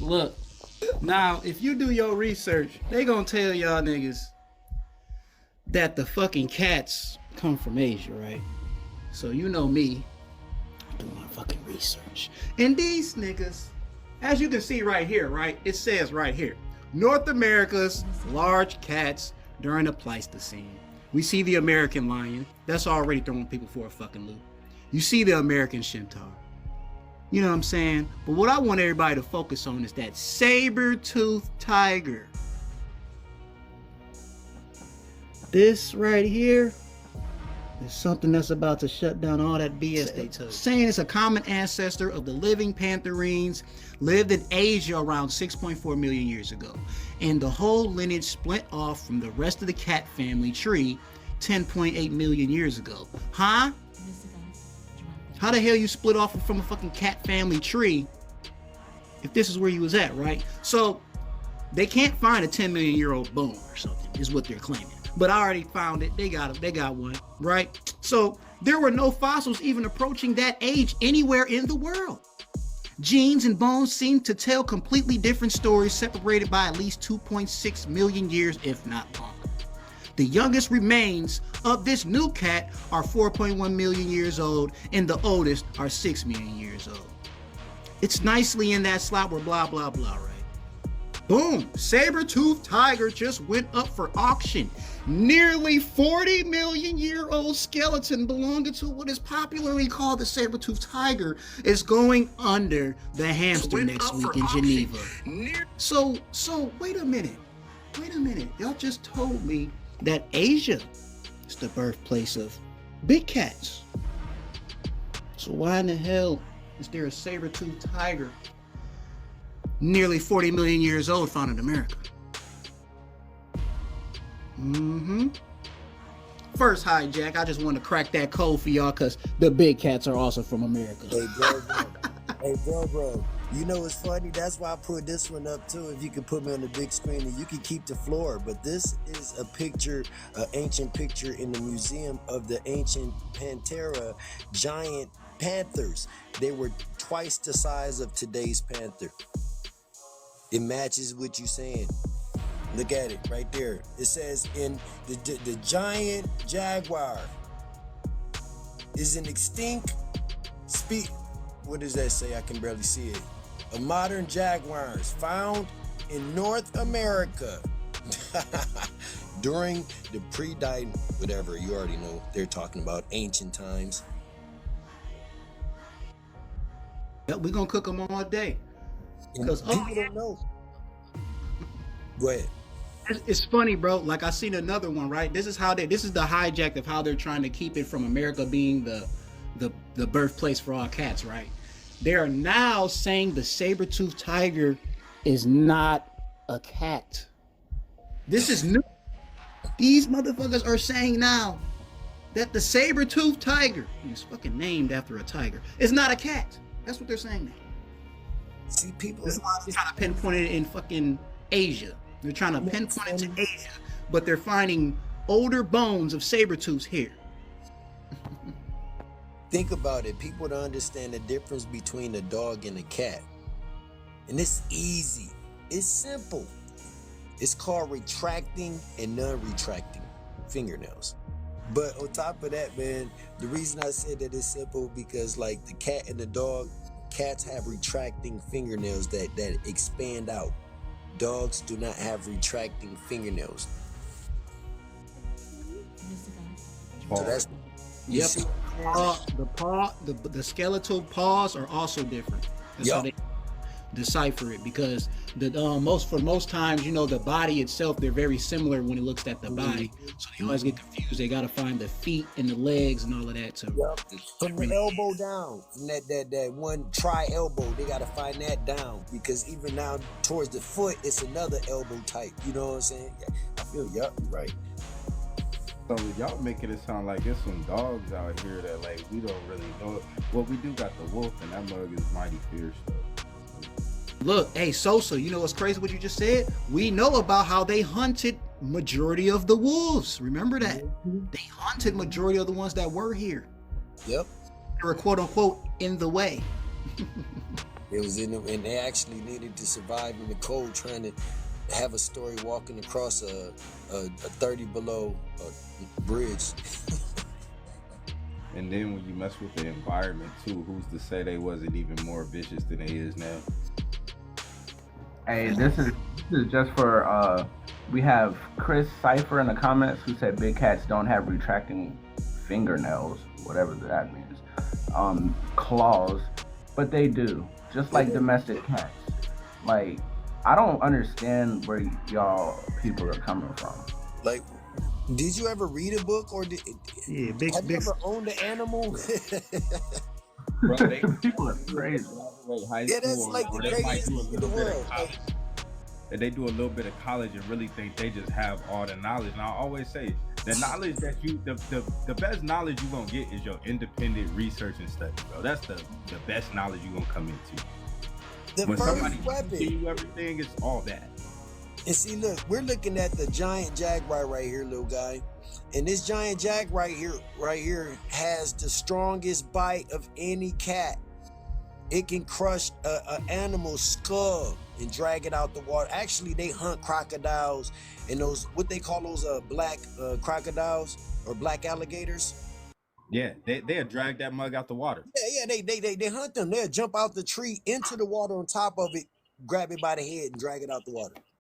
Look, now if you do your research, they gonna tell y'all niggas that the fucking cats come from Asia, right? So you know me, I'm doing my fucking research. And these niggas, as you can see right here, right? It says right here, North America's large cats during the Pleistocene. We see the American lion. That's already throwing people for a fucking loop. You see the American centaur. You know what I'm saying? But what I want everybody to focus on is that saber tooth tiger. This right here is something that's about to shut down all that BS they took. Saying it's a common ancestor of the living pantherines, lived in Asia around 6.4 million years ago. And the whole lineage split off from the rest of the cat family tree 10.8 million years ago. Huh? How the hell you split off from a fucking cat family tree if this is where you was at, right? So they can't find a 10 million year old bone or something, is what they're claiming. But I already found it. They got it. They got one, right? So there were no fossils even approaching that age anywhere in the world. Genes and bones seem to tell completely different stories, separated by at least 2.6 million years, if not longer. The youngest remains of this new cat are 4.1 million years old, and the oldest are 6 million years old. It's nicely in that slot where blah, blah, blah, right? Boom, saber-toothed tiger just went up for auction. Nearly 40 million year old skeleton belonging to what is popularly called the saber-toothed tiger is going under the hamster next week in Geneva. So wait a minute. Y'all just told me that Asia is the birthplace of big cats. So why in the hell is there a saber-toothed tiger nearly 40 million years old found in America? First hijack, I just want to crack that code for y'all because the big cats are also from America. Hey, bro. You know what's funny? That's why I put this one up too. If you could put me on the big screen and you can keep the floor. But this is a picture, an ancient picture in the museum of the ancient Panthera giant panthers. They were twice the size of today's panther. It matches what you're saying. Look at it right there. It says in the giant jaguar is an extinct what does that say? I can barely see it. Of modern jaguars found in North America during the whatever, you already know, they're talking about ancient times. Yep, we're gonna cook them all day. Because people don't know. Go ahead. It's funny, bro. Like I seen another one, right? This is the hijack of how they're trying to keep it from America being the birthplace for all cats, right? They are now saying the saber-toothed tiger is not a cat. This is new. These motherfuckers are saying now that the saber-toothed tiger is fucking named after a tiger. It's not a cat. That's what they're saying now. See, people are trying to pinpoint it in fucking Asia. They're trying to pinpoint it to Asia, but they're finding older bones of saber-tooths here. Think about it. People don't understand the difference between a dog and a cat. And it's easy. It's simple. It's called retracting and non-retracting fingernails. But on top of that, man, the reason I said that it's simple because like the cat and the dog, cats have retracting fingernails that expand out. Dogs do not have retracting fingernails. So that's the skeletal paws are also different. That's how they decipher it, because most times, you know, the body itself, they're very similar when it looks at the body. So they always get confused. They gotta find the feet and the legs and all of that too. From the elbow down, from that one tri-elbow, they gotta find that down, because even now towards the foot, it's another elbow type. You know what I'm saying? I feel you're right. So y'all making it sound like there's some dogs out here that like we don't really know. Well, we do got the wolf, and that mug is mighty fierce though. Look, hey Sosa, you know what's crazy what you just said? We know about how they hunted majority of the wolves. Remember that? They hunted majority of the ones that were here. Yep. They were quote unquote in the way. It was in them, and they actually needed to survive in the cold, trying to have a story walking across a 30 below bridge. And then when you mess with the environment too, who's to say they wasn't even more vicious than they is now? Hey, this is just for we have Chris Cipher in the comments who said big cats don't have retracting fingernails, whatever that means. Claws, but they do, just like domestic cats. Like, I don't understand where y'all people are coming from. Like, did you ever read a book, or Yeah, big, have you big. ever owned an animal? Bro, they People are crazy. graduate high Yeah, that's school, like or the they might craziest do a thing in the little bit world. of college. And they do a little bit of college and really think they just have all the knowledge. And I always say the knowledge that the best knowledge you're gonna get is your independent research and study, bro. That's the best knowledge you're gonna come into. The When somebody first weapon. teach you everything, it's all that. And see, look, we're looking at the giant jaguar right here, little guy. And this giant jaguar right here has the strongest bite of any cat. It can crush an animal's skull and drag it out the water. Actually, they hunt crocodiles and those, what they call those black crocodiles or black alligators. Yeah, they'll drag that mug out the water. Yeah, they hunt them. They'll jump out the tree into the water on top of it, grab it by the head and drag it out the water.